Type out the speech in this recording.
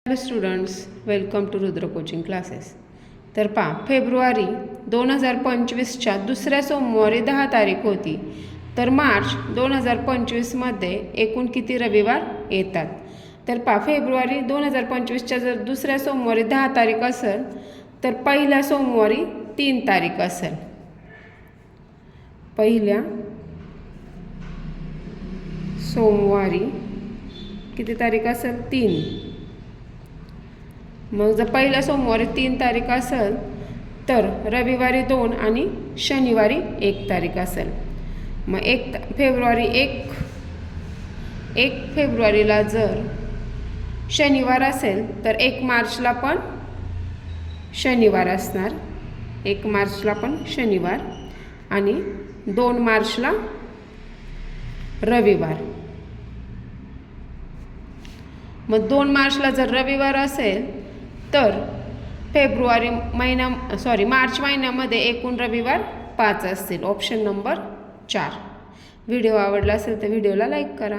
Hello students, welcome to Rudra coaching classes. तर फेब्रुवारी 2025च्या दुसऱ्या सोमवारी 10 तारीख होती. तर मार्च 2025मध्ये एकूण किती रविवार येतात? तर फेब्रुवारी 2025च्या जर दुसऱ्या सोमवारी 10 तारीख असेल तर पहिल्या सोमवारी 3 तारीख असेल. पहिल्या सोमवारी किती तारीख असेल? 3. मग जर पहिल्या सोमवारी 3 तारीख असेल तर रविवारी 2 आणि शनिवारी 1 तारीख असेल. मग 1 फेब्रुवारीला जर शनिवार असेल तर 1 मार्चला पण शनिवार असणार. 1 मार्चला पण शनिवार आणि 2 मार्चला रविवार. मग 2 मार्चला जर रविवार असेल तर मार्च महिन्यामध्ये एकूण रविवार 5 असतील. Option number 4. व्हिडिओ आवडला असेल तर व्हिडिओला लाईक करा.